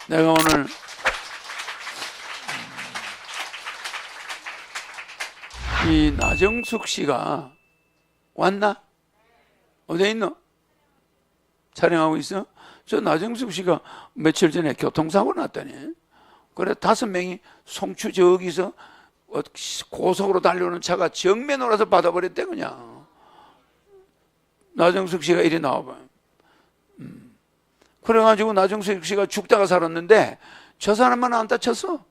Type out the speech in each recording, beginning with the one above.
내가 오늘 이 나정숙 씨가 왔나? 어디 있노? 촬영하고 있어? 저 나정숙 씨가 며칠 전에 교통사고 났다니. 그래 5명이 송추 저기서 고속으로 달려오는 차가 정면으로 와서 받아버렸대 그냥. 나정숙 씨가 이리 나와봐. 그래가지고 나정숙 씨가 죽다가 살았는데 저 사람만 안 다쳤어.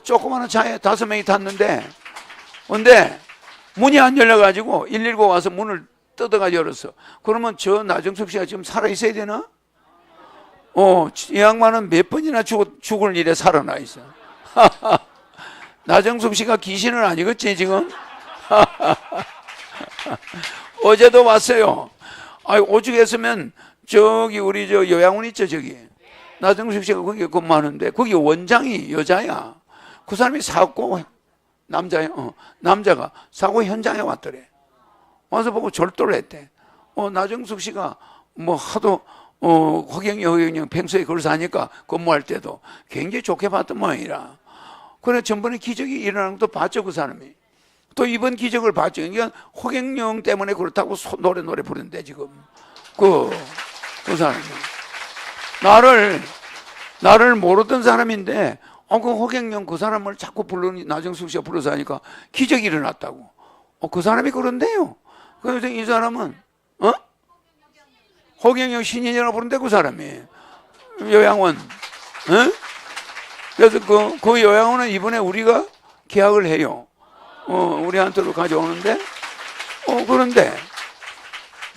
조그마한 차에 5명이 탔는데 근데 문이 안 열려가지고 119 와서 문을 뜯어가 열었어. 그러면 저 나정숙 씨가 지금 살아있어야 되나? 이 양반은 몇 번이나 죽을 일에 살아나 있어. 나정숙 씨가 귀신은 아니겠지 지금? 어제도 왔어요. 오죽했으면 저기 우리 저 요양원 있죠 저기. 나정숙 씨가 거기 근무하는데 거기 원장이 여자야. 그 사람이 사고 남자가 사고 현장에 왔더래. 와서 보고 절도를 했대. 나정숙 씨가 뭐 하도 허경영 평소에 그걸 사니까 근무할 때도 굉장히 좋게 봤던 모양이라. 그래 전번에 기적이 일어나는 것도 봤죠 그 사람이. 또 이번 기적을 봤죠. 그러니까 허경영 때문에 그렇다고 노래 부른대 지금. 그 사람이 나를 모르던 사람인데 그 허경영 그 사람을 자꾸 부르니 나정숙 씨가 불러서 하니까 기적이 일어났다고. 그 사람이 그런데요. 그래서 이 사람은 허경영 신인이라고 부른대 그 사람이. 요양원. 그래서 그 요양원은 이번에 우리가 계약을 해요. 우리한테로 가져오는데 그런데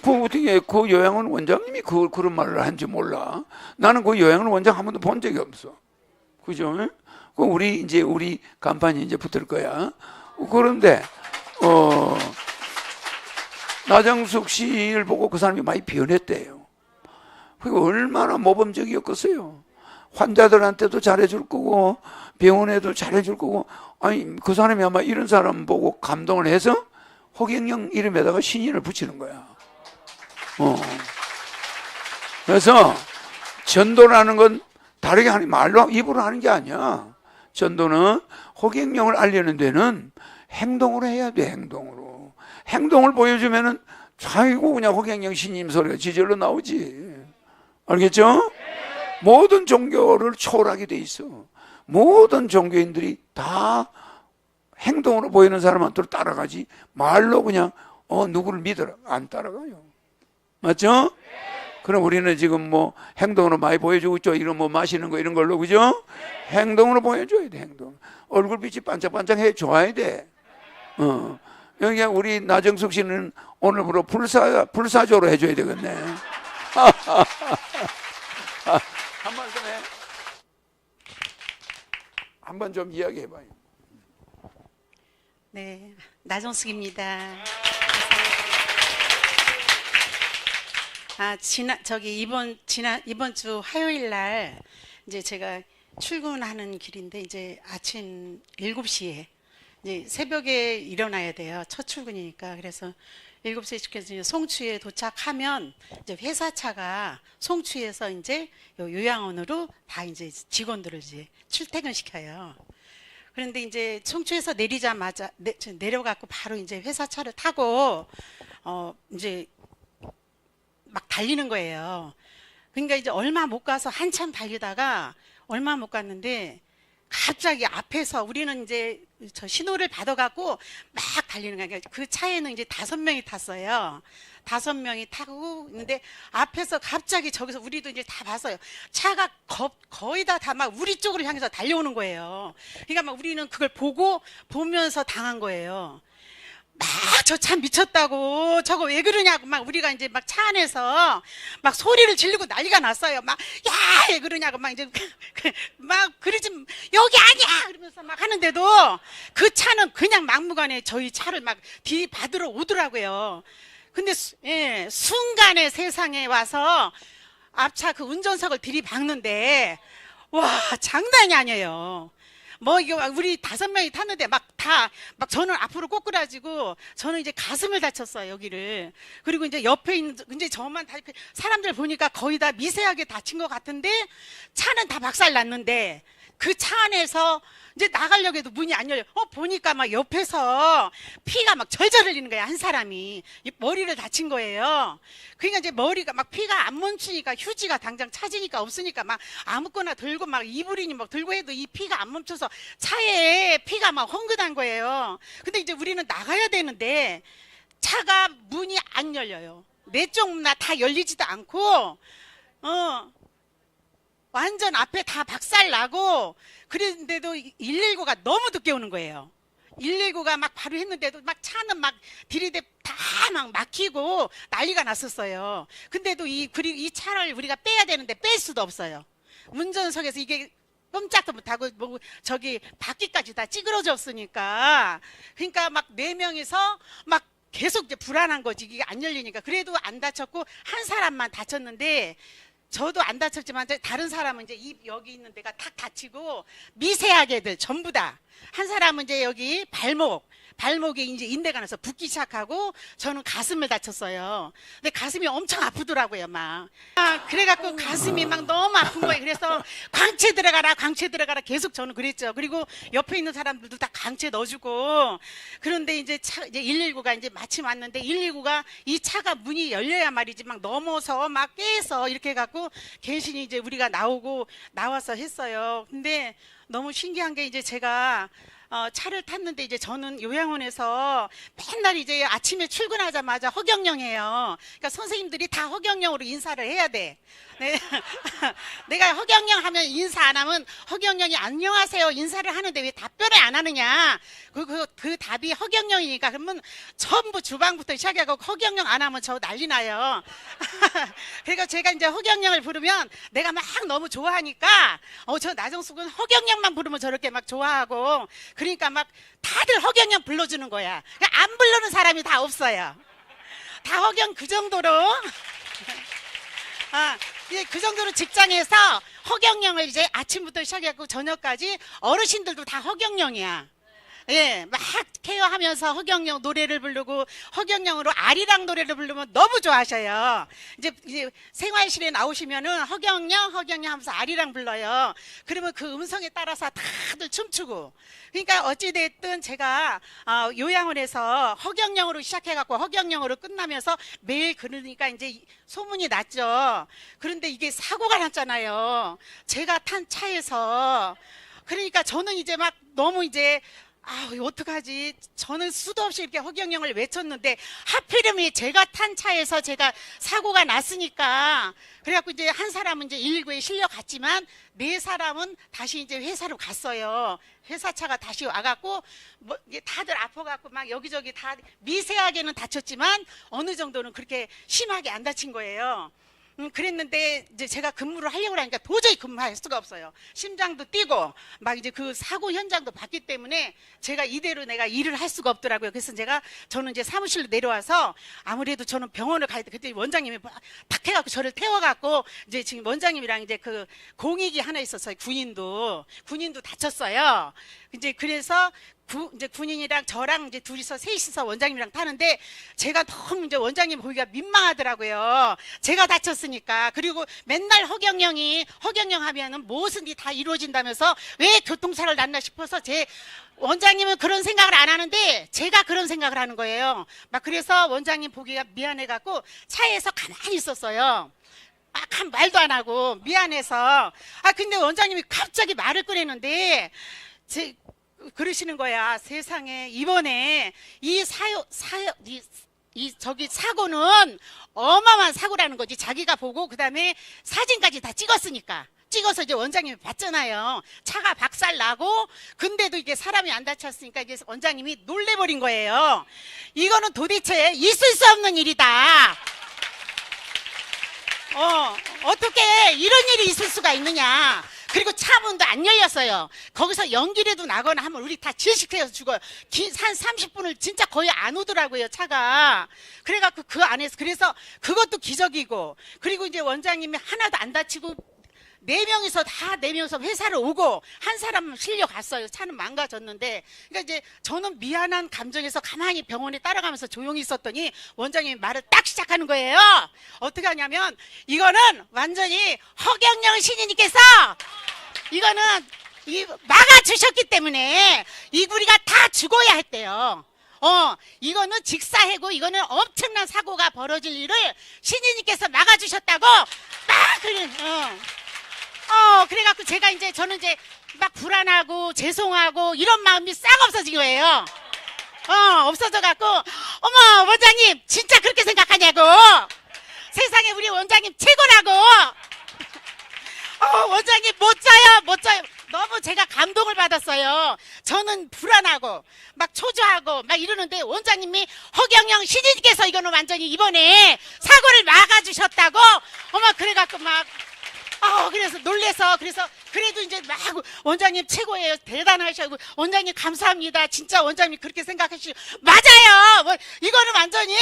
어떻게 그 요양원 원장님이 그런 말을 한지 몰라. 나는 그 요양원 원장 한 번도 본 적이 없어. 그죠? 우리 간판이 이제 붙을 거야. 그런데 나정숙 씨를 보고 그 사람이 많이 변했대요. 그게 얼마나 모범적이었겠어요. 환자들한테도 잘해줄 거고 병원에도 잘해줄 거고. 아니 그 사람이 아마 이런 사람 보고 감동을 해서 허경영 이름에다가 신인을 붙이는 거야. 그래서 전도라는 건 다르게 하는 말로 입으로 하는 게 아니야. 전도는 허경영을 알리는 데는 행동으로 해야 돼. 행동을 보여주면은 아이고 그냥 허경영 신님 소리가 지절로 나오지. 알겠죠? 모든 종교를 초월하게 돼 있어. 모든 종교인들이 다 행동으로 보이는 사람한테 따라가지 말로 그냥 누구를 믿어라 안 따라가요. 맞죠? 그럼 우리는 지금 뭐 행동으로 많이 보여주고 있죠. 이런 뭐 마시는 거 이런 걸로 그죠? 행동으로 보여줘야 돼. 행동. 얼굴빛이 반짝반짝해 줘야 돼. 그러니까 우리 나정숙 씨는 오늘부로 불사조로 해줘야 되겠네. 한 번 좀 해. 한 번 좀 이야기해봐요. 네, 나정숙입니다. 이번 주 화요일 날 이제 제가 출근하는 길인데 이제 아침 7시에 이제 새벽에 일어나야 돼요. 첫 출근이니까. 그래서 7시에 시켜서 송추에 도착하면 이제 회사차가 송추에서 이제 요양원으로 다 이제 직원들을 이제 출퇴근시켜요. 그런데 이제 송추에서 내리자마자 내려갖고 바로 이제 회사차를 타고 이제 막 달리는 거예요. 그러니까 이제 얼마 못 가서 한참 달리다가 얼마 못 갔는데 갑자기 앞에서 우리는 이제 저 신호를 받아갖고 막 달리는 거예요. 그 차에는 이제 5명이 탔어요. 5명이 타고 있는데 앞에서 갑자기 저기서 우리도 이제 다 봤어요. 차가 거의 다 막 우리 쪽으로 향해서 달려오는 거예요. 그러니까 막 우리는 그걸 보면서 당한 거예요. 막 저 참 미쳤다고 저거 왜 그러냐고 막 우리가 이제 막 차 안에서 막 소리를 지르고 난리가 났어요. 막 야 왜 그러냐고 막 이제 막 그러지 여기 아니야 그러면서 막 하는데도 그 차는 그냥 막무가내 저희 차를 막 뒤받으러 오더라고요. 근데 순간에 세상에 와서 앞차 그 운전석을 들이박는데 와 장난이 아니에요. 뭐 이거 우리 5명이 탔는데 막 저는 앞으로 꼬꾸라지고 저는 이제 가슴을 다쳤어요 여기를. 그리고 이제 옆에 있는 이제 저만 다 사람들 보니까 거의 다 미세하게 다친 것 같은데 차는 다 박살 났는데 그 차 안에서 이제 나가려고 해도 문이 안 열려. 보니까 막 옆에서 피가 막 절절 흘리는 거야, 한 사람이. 이 머리를 다친 거예요. 그러니까 이제 머리가 막 피가 안 멈추니까 휴지가 당장 찾으니까 없으니까 막 아무거나 들고 막 이불이니 막 들고 해도 이 피가 안 멈춰서 차에 피가 막 헝긋한 거예요. 근데 이제 우리는 나가야 되는데 차가 문이 안 열려요. 내 쪽나 다 열리지도 않고, 완전 앞에 다 박살 나고, 그랬는데도 119가 너무 늦게 오는 거예요. 119가 막 바로 했는데도 막 차는 막 들이대 다 막 막히고 난리가 났었어요. 근데도 그리고 이 차를 우리가 빼야 되는데 뺄 수도 없어요. 운전석에서 이게 꼼짝도 못하고 뭐 저기 바퀴까지 다 찌그러졌으니까. 그러니까 막 4명이서 막 계속 이제 불안한 거지. 이게 안 열리니까. 그래도 안 다쳤고 한 사람만 다쳤는데, 저도 안 다쳤지만 다른 사람은 이제 입 여기 있는 데가 탁 다치고 미세하게들 전부 다. 한 사람은 이제 여기 발목에 이제 인대가 나서 붓기 시작하고, 저는 가슴을 다쳤어요. 근데 가슴이 엄청 아프더라고요, 막. 그래갖고 가슴이 막 너무 아픈 거예요. 그래서 광채 들어가라 계속 저는 그랬죠. 그리고 옆에 있는 사람들도 다 광채 넣어주고. 그런데 이제 이제 119가 이제 마침 왔는데, 119가 이 차가 문이 열려야 말이지 막 넘어서 막 깨서 이렇게 해갖고 간신히 이제 우리가 나와서 했어요. 근데 너무 신기한 게, 이제 제가 차를 탔는데, 이제 저는 요양원에서 맨날 이제 아침에 출근하자마자 허경영이에요. 그러니까 선생님들이 다 허경영으로 인사를 해야 돼. 네. 내가 허경영 하면 인사 안 하면 허경영이 안녕하세요 인사를 하는데 왜 답변을 안 하느냐. 그 답이 허경영이니까. 그러면 전부 주방부터 시작하고 허경영 안 하면 저 난리 나요. 그러니까 제가 이제 허경영을 부르면 내가 막 너무 좋아하니까, 저 나정숙은 허경영만 부르면 저렇게 막 좋아하고, 그러니까 막 다들 허경영 불러주는 거야. 그러니까 안 부르는 사람이 다 없어요. 다 허경 그 정도로. 이제 그 정도로 직장에서 허경영을 이제 아침부터 시작해갖고 저녁까지 어르신들도 다 허경영이야. 예, 막 케어하면서 허경영 노래를 부르고, 허경영으로 아리랑 노래를 부르면 너무 좋아하셔요. 이제 생활실에 나오시면은 허경영 하면서 아리랑 불러요. 그러면 그 음성에 따라서 다들 춤추고. 그러니까 어찌됐든 제가 요양원에서 허경영으로 시작해갖고 허경영으로 끝나면서 매일 그러니까 이제 소문이 났죠. 그런데 이게 사고가 났잖아요. 제가 탄 차에서. 그러니까 저는 이제 막 너무 이제 어떡하지? 저는 수도 없이 이렇게 허경영을 외쳤는데, 하필이면 제가 탄 차에서 제가 사고가 났으니까. 그래갖고 이제 한 사람은 이제 119에 실려갔지만, 4사람은 다시 이제 회사로 갔어요. 회사차가 다시 와갖고, 뭐, 이게 다들 아파갖고 막 여기저기 다 미세하게는 다쳤지만, 어느 정도는 그렇게 심하게 안 다친 거예요. 그랬는데 이제 제가 근무를 하려고 하니까 도저히 근무할 수가 없어요. 심장도 뛰고 막 이제 그 사고 현장도 봤기 때문에 제가 이대로 내가 일을 할 수가 없더라고요. 그래서 저는 이제 사무실로 내려와서, 아무래도 저는 병원을 가야 돼. 그때 원장님이 탁 해갖고 저를 태워갖고, 이제 지금 원장님이랑 이제 그 공익이 하나 있었어요. 군인도 다쳤어요. 이제 그래서 이제 군인이랑 저랑 이제 셋이서 원장님이랑 타는데, 제가 너무 이제 원장님 보기가 민망하더라고요. 제가 다쳤으니까. 그리고 맨날 허경영 하면은 무슨 일이 다 이루어진다면서 왜 교통사고를 났나 싶어서, 원장님은 그런 생각을 안 하는데 제가 그런 생각을 하는 거예요. 막 그래서 원장님 보기가 미안해갖고 차에서 가만히 있었어요. 한 말도 안 하고 미안해서. 근데 원장님이 갑자기 말을 꺼내는데, 그러시는 거야. 세상에, 이번에 저기 사고는 어마어마한 사고라는 거지. 자기가 보고 그다음에 사진까지 다 찍어서 이제 원장님이 봤잖아요. 차가 박살 나고, 근데도 이게 사람이 안 다쳤으니까 이제 원장님이 놀래버린 거예요. 이거는 도대체 있을 수 없는 일이다. 어떻게 이런 일이 있을 수가 있느냐. 그리고 차 문도 안 열렸어요. 거기서 연기라도 나거나 하면 우리 다 질식해서 죽어요. 한 30분을 진짜 거의 안 오더라고요, 차가. 그래갖고 그 안에서, 그래서 그것도 기적이고, 그리고 이제 원장님이 하나도 안 다치고 네 명이서 다 네 명이서 회사를 오고 한 사람은 실려갔어요. 차는 망가졌는데, 그러니까 이제 저는 미안한 감정에서 가만히 병원에 따라가면서 조용히 있었더니 원장님이 말을 딱 시작하는 거예요. 어떻게 하냐면 이거는 완전히 허경영 신인님께서 이거는 막아주셨기 때문에 이 구리가 다 죽어야 했대요. 이거는 직사해고 이거는 엄청난 사고가 벌어질 일을 신인님께서 막아주셨다고 막 그래. 그래갖고 저는 이제 막 불안하고 죄송하고 이런 마음이 싹 없어진 거예요. 없어져갖고 어머 원장님 진짜 그렇게 생각하냐고. 세상에 우리 원장님 최고라고. 원장님 멋져요. 너무 제가 감동을 받았어요. 저는 불안하고 막 초조하고 막 이러는데 원장님이 허경영 신인께서 이거는 완전히 이번에 사고를 막아주셨다고. 그래갖고 막 그래서 놀래서 그래도 이제 막 원장님 최고예요. 대단하시고 원장님 감사합니다. 진짜 원장님 그렇게 생각하시고 맞아요. 이거는 완전히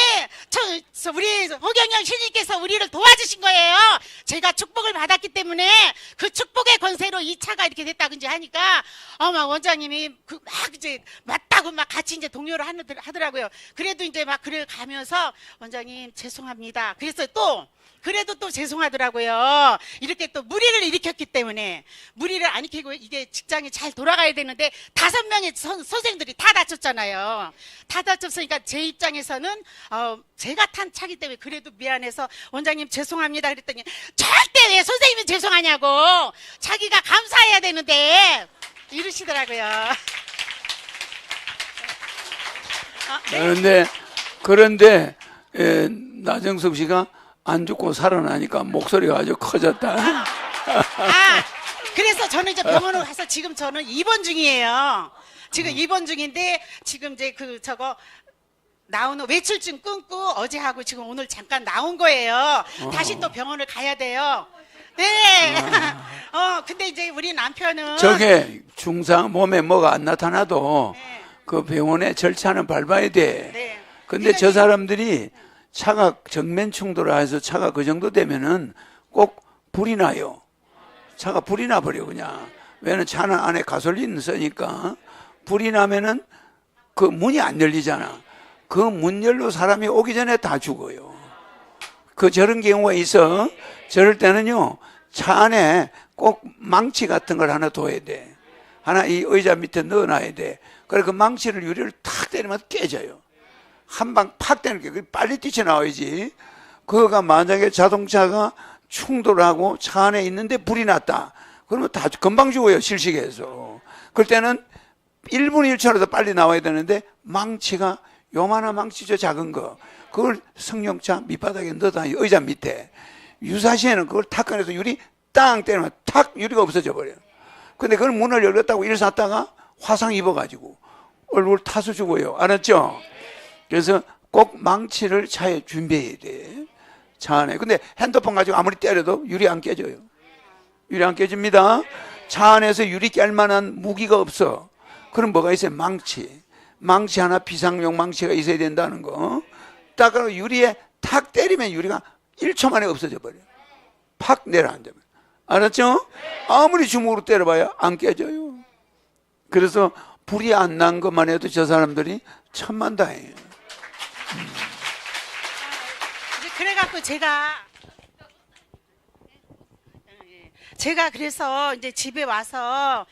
우리 허경영 신인께서 우리를 도와주신 거예요. 제가 축복을 받았기 때문에 그 축복의 권세로 이 차가 이렇게 됐다고 이제 하니까 막 원장님이 막 이제 맞다고 막 같이 이제 동료를 하더라고요. 그래도 이제 막 그래 가면서 원장님 죄송합니다. 그래도 또 죄송하더라고요. 이렇게 또 무리를 일으켰기 때문에. 무리를 안 일으키고 이게 직장이 잘 돌아가야 되는데 5명의 선생님들이 다 다쳤잖아요. 다 다쳤으니까 제 입장에서는 제가 탄 차기 때문에 그래도 미안해서 원장님 죄송합니다 그랬더니 절대 왜 선생님이 죄송하냐고. 자기가 감사해야 되는데 이러시더라고요. 네. 그런데 나정섭 씨가 안 죽고 살아나니까 목소리가 아주 커졌다. 그래서 저는 이제 병원을 가서 지금 저는 입원 중이에요. 지금 입원 중인데 지금 이제 나오는 외출증 끊고 어제 하고 지금 오늘 잠깐 나온 거예요. 다시 또 병원을 가야 돼요. 네. 근데 이제 우리 남편은 저게 몸에 뭐가 안 나타나도 네. 그 병원의 절차는 밟아야 돼. 네. 근데 저 사람들이 차가 정면 충돌을 해서 차가 그 정도 되면은 꼭 불이 나요. 차가 불이 나버려 그냥. 왜냐면 차는 안에 가솔린 쓰니까 불이 나면은 그 문이 안 열리잖아. 그 문열로 사람이 오기 전에 다 죽어요. 저런 경우가 있어. 저럴 때는요 차 안에 꼭 망치 같은 걸 하나 둬야 돼. 하나 이 의자 밑에 넣어놔야 돼. 그래 그 망치를 유리를 탁 때리면 깨져요. 한 방 팍 때는 게 빨리 뛰쳐나와야지. 그거가 만약에 자동차가 충돌하고 차 안에 있는데 불이 났다. 그러면 다 금방 죽어요, 실식에서. 그럴 때는 1분 1초라도 빨리 나와야 되는데 망치가 요만한 망치죠, 작은 거. 그걸 승용차 밑바닥에 넣어다 의자 밑에. 유사시에는 그걸 탁 꺼내서 유리 땅 때리면 탁 유리가 없어져 버려요. 근데 그걸 문을 열었다고 일 샀다가 화상 입어가지고 얼굴 타서 죽어요. 알았죠? 그래서 꼭 망치를 차에 준비해야 돼. 차 안에. 근데 핸드폰 가지고 아무리 때려도 유리 안 깨져요. 유리 안 깨집니다. 차 안에서 유리 깰 만한 무기가 없어. 그럼 뭐가 있어요? 망치. 망치 하나 비상용 망치가 있어야 된다는 거. 딱 유리에 탁 때리면 유리가 1초 만에 없어져 버려요. 팍 내려앉으면. 알았죠? 아무리 주먹으로 때려봐야 안 깨져요. 그래서 불이 안 난 것만 해도 저 사람들이 천만다행이에요. 그래갖고 제가 그래서 이제 집에 와서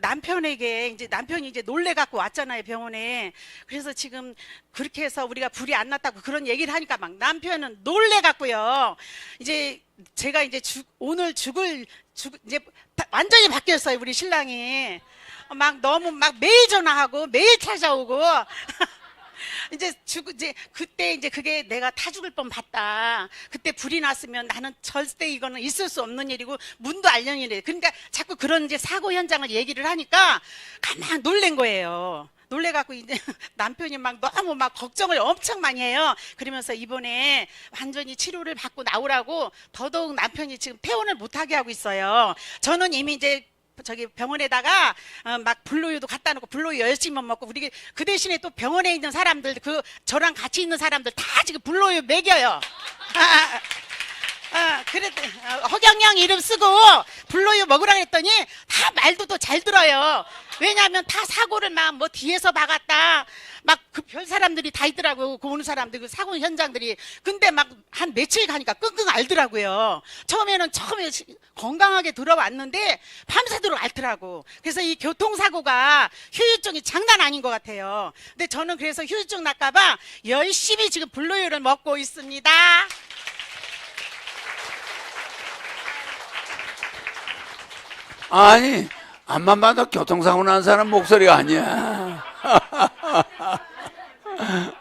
남편에게 이제 남편이 이제 놀래갖고 왔잖아요 병원에. 그래서 지금 그렇게 해서 우리가 불이 안 났다고 그런 얘기를 하니까 막 남편은 놀래갖고요. 이제 제가 이제 오늘 이제 완전히 바뀌었어요 우리 신랑이. 막 너무 막 매일 전화하고 매일 찾아오고. 이제 그때 이제 그게 내가 타 죽을 뻔 봤다. 그때 불이 났으면 나는 절대 이거는 있을 수 없는 일이고 문도 안 열린 일이래. 그러니까 자꾸 그런 이제 사고 현장을 얘기를 하니까 가만 놀란 거예요. 놀래갖고 이제 남편이 막 너무 막 걱정을 엄청 많이 해요. 그러면서 이번에 완전히 치료를 받고 나오라고 더더욱 남편이 지금 퇴원을 못하게 하고 있어요. 저는 이미 이제 병원에다가 막 불로유도 갖다 놓고 불로유 열심히 먹고 우리 그 대신에 또 병원에 있는 사람들 저랑 같이 있는 사람들 다 지금 불로유 먹여요. 허경영 이름 쓰고 블루유 먹으라 그랬더니 다 말도 또 잘 들어요. 왜냐하면 다 사고를 막 뭐 뒤에서 박았다 막 그 별 사람들이 다 있더라고요. 그 오는 사람들 그 사고 현장들이. 근데 막 한 며칠 가니까 끙끙 앓더라고요. 처음에 건강하게 들어왔는데 밤새도록 앓더라고. 그래서 이 교통사고가 후유증이 장난 아닌 것 같아요. 근데 저는 그래서 후유증 날까봐 열심히 지금 블루유를 먹고 있습니다. 아니, 앞만 봐도 교통사고 난 사람 목소리가 아니야.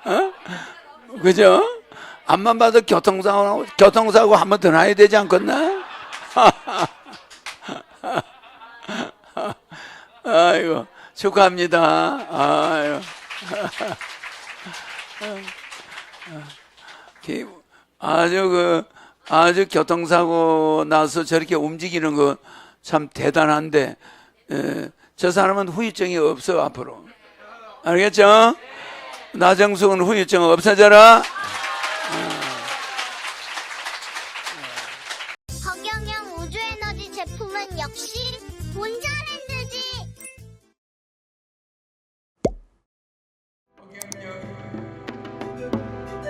어? 그죠? 앞만 봐도 교통사고 한 번 더 나야 되지 않겠나? 아이고, 축하합니다. 아이고. 아주 교통사고 나서 저렇게 움직이는 거 참 대단한데, 저 사람은 후유증이 없어, 앞으로. 알겠죠? 나정숙은 후유증 없어져라. 허경영 우주에너지 제품은 역시 본자랜드지.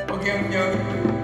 허경영